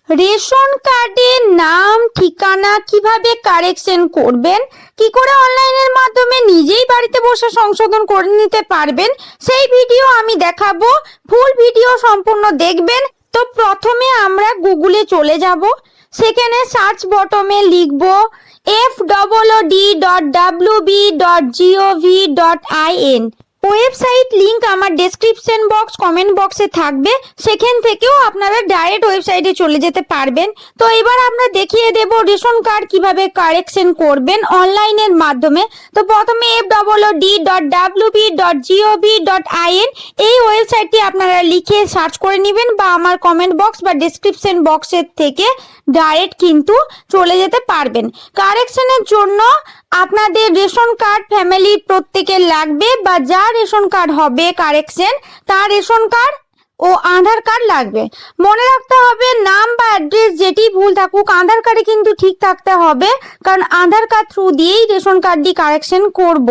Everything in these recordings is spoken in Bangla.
রেশন কার্ডের নাম ঠিকানা কিভাবে কারেকশন করবেন, কি করে অনলাইনের মাধ্যমে নিজেই বাড়িতে বসে সংশোধন করে নিতে পারবেন, সেই ভিডিও আমি দেখাবো। ফুল ভিডিও সম্পূর্ণ দেখবেন। তো প্রথমে আমরা গুগলে চলে যাব। সেখানে সার্চ বটমে লিখব fwd.wb.gov.in। ওয়েবসাইট লিংক আমার ডেসক্রিপশন বক্স কমেন্ট বক্সে থাকবে, সেখান থেকেও আপনারা ডাইরেক্ট ওয়েবসাইটে চলে যেতে পারবেন। তো এবার আমরা দেখিয়ে দেব রেশন কার্ড কিভাবে কারেকশন করবেন অনলাইনের মাধ্যমে। তো প্রথমে fwd.wb.gov.in এই ওয়েবসাইটটি আপনারা লিখে সার্চ করে নেবেন, বা আমার কমেন্ট বক্স বা ডেসক্রিপশন বক্সের থেকে ডাইরেক্ট কিন্তু চলে যেতে পারবেন। কারেকশনের জন্য আপনাদের রেশন কার্ড ফ্যামিলির প্রত্যেকের লাগবে, বা যার রেশন কার্ড হবে কারেকশন তার রেশন কার্ড ও আধার কার্ড লাগবে। মনে রাখতে হবে নাম বা অ্যাড্রেস যেটি ভুল থাকুক আধার কার্ডে কিন্তু ঠিক থাকতে হবে, কারণ আধার কার্ড থ্রু দিয়েই রেশন কার্ডটি কারেকশন করব।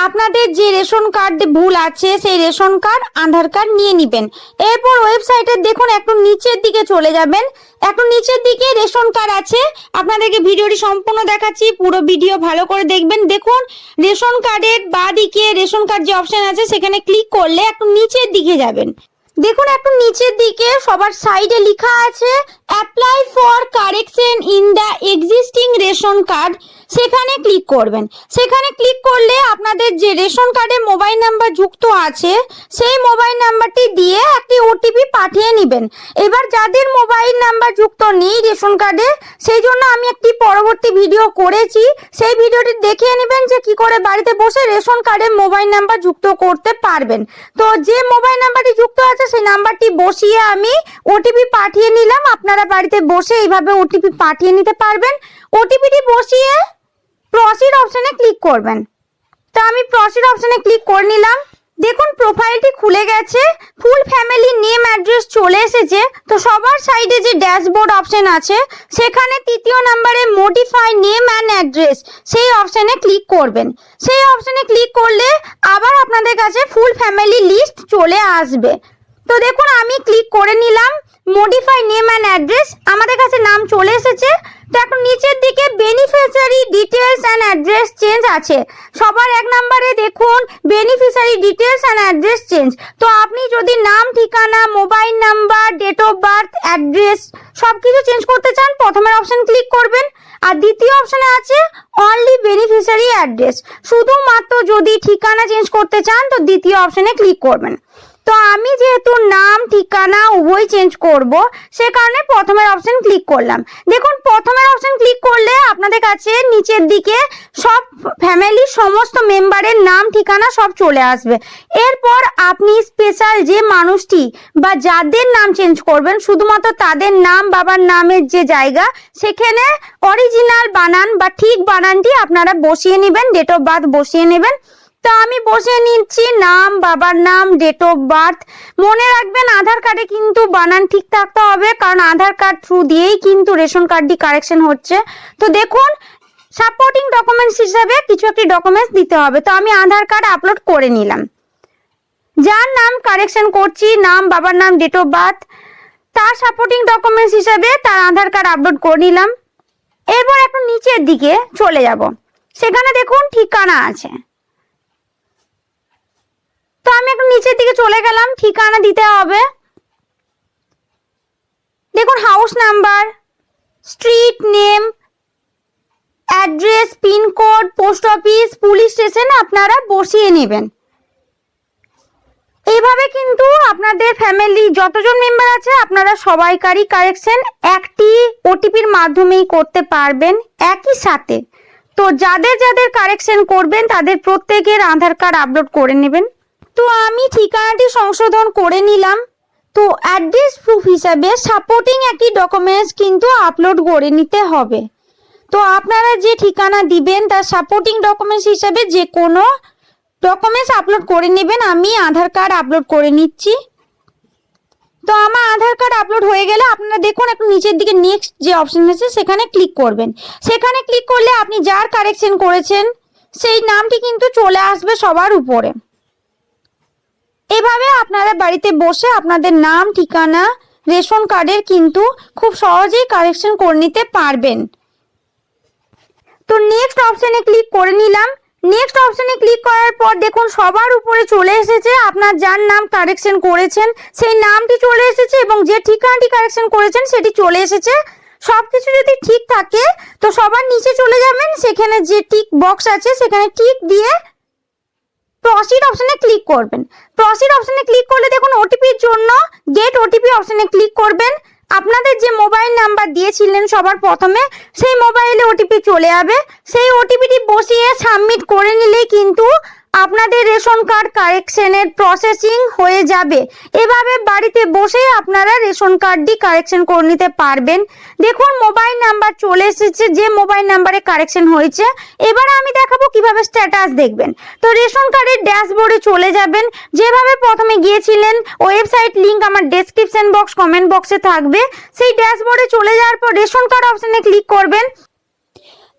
আপনাদের যে রেশন কার্ড ভুল আছে সেই রেশন কার্ড আধার কার্ড নিয়ে নেবেন। এরপর ওয়েবসাইটে দেখুন একটু নিচের দিকে চলে যাবেন। একটু নিচের দিকে রেশন কার্ড আছে, আপনাদেরকে ভিডিওটি সম্পূর্ণ দেখাচ্ছি, পুরো ভিডিও ভালো করে দেখবেন। দেখুন রেশন কার্ডের বাঁ দিকে রেশন কার্ড যে অপশন আছে সেখানে ক্লিক করলে একটু নিচের দিকে যাবেন। দেখুন একটু নিচের দিকে সবার সাইডে লেখা আছে apply for correction in the existing ration card, সেখানে ক্লিক করবেন। সেখানে ক্লিক করলে আপনাদের যে রেশন কার্ডে মোবাইল নাম্বার যুক্ত আছে সেই মোবাইল নাম্বারটি দিয়ে একটি ওটিপি পাঠিয়ে নেবেন। এবার যাদের মোবাইল নাম্বার যুক্ত নেই রেশন কার্ডে, সেই জন্য আমি একটি পরবর্তী ভিডিও করেছি, সেই ভিডিওটি দেখে নেবেন যে কি করে বাড়িতে বসে রেশন কার্ডে মোবাইল নাম্বার যুক্ত করতে পারবেন। তো যে মোবাইল নাম্বারটি যুক্ত আছে সেই নাম্বারটি বসিয়ে আমি ওটিপি পাঠিয়ে নিলাম। আপনারা বাড়িতে বসে এইভাবে ওটিপি পাঠিয়ে নিতে পারবেন। ওটিপিটি বসিয়ে প্রসিড অপশনে ক্লিক করবেন। তো আমি প্রসিড অপশনে ক্লিক করে নিলাম। দেখুন প্রোফাইলটি খুলে গেছে, ফুল ফ্যামিলি নেম অ্যাড্রেস চলে এসেছে। তো সবার সাইডে যে ড্যাশবোর্ড অপশন আছে সেখানে তৃতীয় নম্বরে মডিফাই নেম অ্যান্ড অ্যাড্রেস সেই অপশনে ক্লিক করবেন। সেই অপশনে ক্লিক করলে আবার আপনাদের কাছে ফুল ফ্যামিলি লিস্ট চলে আসবে। তো দেখুন আমি ক্লিক করে নিলাম মডিফাই নেম অ্যান্ড অ্যাড্রেস, আমাদের কাছে নাম চলে এসেছে। তো এখন নিচের দিকে beneficiary details and address change আছে। সবার এক নম্বরে দেখুন beneficiary details and address change. তো আপনি যদি নাম ঠিকানা mobile number date of birth address সবকিছু চেঞ্জ করতে চান প্রথমের অপশন ক্লিক করবেন। আর দ্বিতীয় অপশনে আছে অনলি বেনিফিশিয়ারি অ্যাড্রেস, শুধুমাত্র যদি ঠিকানা চেঞ্জ করতে চান তো দ্বিতীয় অপশনে ক্লিক করবেন। তো আমি যেহেতু নাম ঠিকানা উভয় চেঞ্জ করব সে কারণে প্রথমের অপশন ক্লিক করলাম। দেখুন প্রথমের অপশন ক্লিক করলে আপনাদের কাছে নিচের দিকে সব ফ্যামিলির সমস্ত মেম্বারের নাম ঠিকানা সব চলে আসবে। এরপর আপনি স্পেশাল যে মানুষটি বা যাদের নাম চেঞ্জ করবেন শুধুমাত্র তাদের নাম বাবার নামের যে জায়গা সেখানে অরিজিনাল বানান বা ঠিক বানানটি আপনারা বসিয়ে নেবেন, ডেট অফ বার্থ বসিয়ে নেবেন। তো আমি বসিয়ে নিচ্ছি নাম বাবার নাম ডেট অফ বার্থ। মনে রাখবেন আধার কার্ডে কিন্তু বানান ঠিক থাকতে হবে, কারণ আধার কার্ড থ্রু দিয়েই কিন্তু রেশন কার্ডটি কারেকশন হচ্ছে। তো দেখুন সাপোর্টিং ডকুমেন্টস হিসেবে কিছু একটি ডকুমেন্টস দিতে হবে। তো আমি আধার কার্ড আপলোড করে নিলাম। যার নাম কারেকশন করছি নাম বাবার নাম ডেট অফ বার্থ, তার সাপোর্টিং ডকুমেন্টস হিসেবে তার আধার কার্ড আপলোড করে নিলাম। এরপর একটু নিচের দিকে চলে যাব, সেখানে দেখুন ঠিকানা আছে। তো আমি একটু নিচের দিকে চলে গেলাম, ঠিকানা দিতে হবে। দেখুন house number, street name, address, pincode, post office, police station আপনারা বসিয়ে নেবেন। এইভাবে কিন্তু আপনাদের ফ্যামিলি যতজন মেম্বার আছে আপনারা সবাইকারই কারেকশন একটি ওটিপির মাধ্যমেই করতে পারবেন একই সাথে। তো যাদের যাদের কারেকশন করবেন তাদের প্রত্যেকের আধার কার্ড আপলোড করে নেবেন। তো আমি ঠিকানাটি সংশোধন করে নিলাম। তো অ্যাড্রেস প্রুফ হিসাবে সাপোর্টিং একটি ডকুমেন্টস কিন্তু আপলোড করে নিতে হবে। তো আপনারা যে ঠিকানা দিবেন তার সাপোর্টিং ডকুমেন্টস হিসাবে যে কোনো ডকুমেন্টস আপলোড করে নেবেন। আমি আধার কার্ড আপলোড করে নিচ্ছি। তো আমার আধার কার্ড আপলোড হয়ে গেলে আপনারা দেখুন একটু নিচের দিকে নেক্সট যে অপশন আছে সেখানে ক্লিক করবেন। সেখানে ক্লিক করলে আপনি যার কারেকশন করেছেন সেই নামটি কিন্তু চলে আসবে সবার উপরে। এভাবে আপনারা বাড়িতে বসে আপনাদের নাম ঠিকানা রেশন কার্ডের কিন্তু খুব সহজেই কারেকশন করে নিতে পারবেন। তো নেক্সট অপশানে ক্লিক করে নিলাম। নেক্সট অপশানে ক্লিক করার পর দেখুন সবার উপরে চলে এসেছে আপনার যার নাম কারেকশন করেছেন সেই নামটি চলে এসেছে এবং যে ঠিকানাটি কারেকশন করেছেন সেটি চলে এসেছে। সবকিছু যদি ঠিক থাকে তো সবার নিচে চলে যাবেন, সেখানে যে টিক বক্স আছে সেখানে টিক দিয়ে প্রসিড অপশানে ক্লিক করবেন। প্রসিড অপশানে ক্লিক করলে দেখুন ওটিপির জন্য গেট ওটিপি অপশানে ক্লিক করবেন। আপনাদের যে মোবাইল নাম্বার দিয়েছিলেন সবার প্রথমে সেই মোবাইলে ওটিপি চলে যাবে। সেই ওটিপিটি বসিয়ে সাবমিট করে নিলেই কিন্তু আপনাদের রেশন কার্ড কারেকশনের প্রসেসিং হয়ে যাবে। এভাবে বাড়িতে বসেই আপনারা রেশন কার্ডটি কারেকশন করে নিতে পারবেন। দেখুন মোবাইল নাম্বার চলে এসেছে, যে মোবাইল নাম্বারে কারেকশন হয়েছে। এবার আমি দেখাবো কিভাবে স্ট্যাটাস দেখবেন। তো রেশন কার্ডের ড্যাশবোর্ডে চলে যাবেন, যেভাবে প্রথমে গিয়েছিলেন। ওয়েবসাইট লিংক আমার ডেসক্রিপশন বক্স কমেন্ট বক্সে থাকবে। সেই ড্যাশবোর্ডে চলে যাওয়ার পর রেশন কার্ড অপশানে ক্লিক করবেন।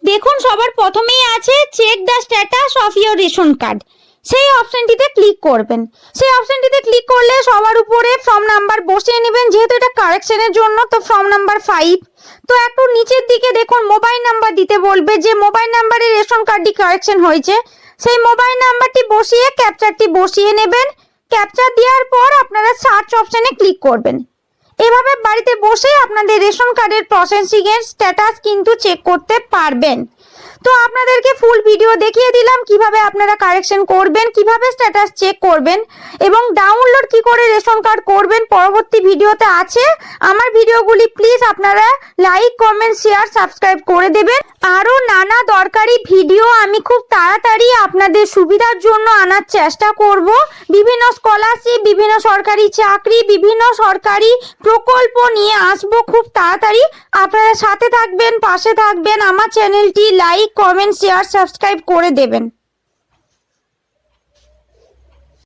দেখুন সবার প্রথমেই আছে check the status of your ration card, সেই অপশনটিতে ক্লিক করবেন। সেই অপশনটিতে ক্লিক করলে সবার উপরে ফর্ম নাম্বার বসিয়ে নেবেন, যেহেতু এটা কারেকশনের জন্য তো ফর্ম নাম্বার 5। তো একটু নিচের দিকে দেখুন মোবাইল নাম্বার দিতে বলবে, যে মোবাইল নাম্বারে রেশন কার্ডটি কারেকশন হয়েছে সেই মোবাইল নাম্বারটি বসিয়ে ক্যাপচারটি বসিয়ে নেবেন। ক্যাপচার দেওয়ার পর আপনারা সার্চ অপশানে ক্লিক করবেন। এভাবে বাড়িতে বসে আপনাদের রেশন কার্ডের প্রসেসিং এর স্ট্যাটাস কিন্তু চেক করতে পারবেন। তো আপনাদেরকে ফুল ভিডিও দেখিয়ে দিলাম কিভাবে আপনারা কারেকশন করবেন, কিভাবে স্ট্যাটাস চেক করবেন এবং ডাউনলোড কি করে রেশন কার্ড করবেন পরবর্তী ভিডিওতে আছে। আমার ভিডিওগুলি প্লিজ আপনারা লাইক কমেন্ট শেয়ার সাবস্ক্রাইব করে দেবেন। আরও নানা দরকারি ভিডিও আমি খুব তাড়াতাড়ি আপনাদের সুবিধার জন্য আনার চেষ্টা করব। বিভিন্ন স্কলারশিপ, বিভিন্ন সরকারি চাকরি, বিভিন্ন সরকারি প্রকল্প নিয়ে আসবো খুব তাড়াতাড়ি। আপনারা সাথে থাকবেন, পাশে থাকবেন। আমার চ্যানেলটি লাইক কমেন্ট শেয়ার সাবস্ক্রাইব করে দেবেন।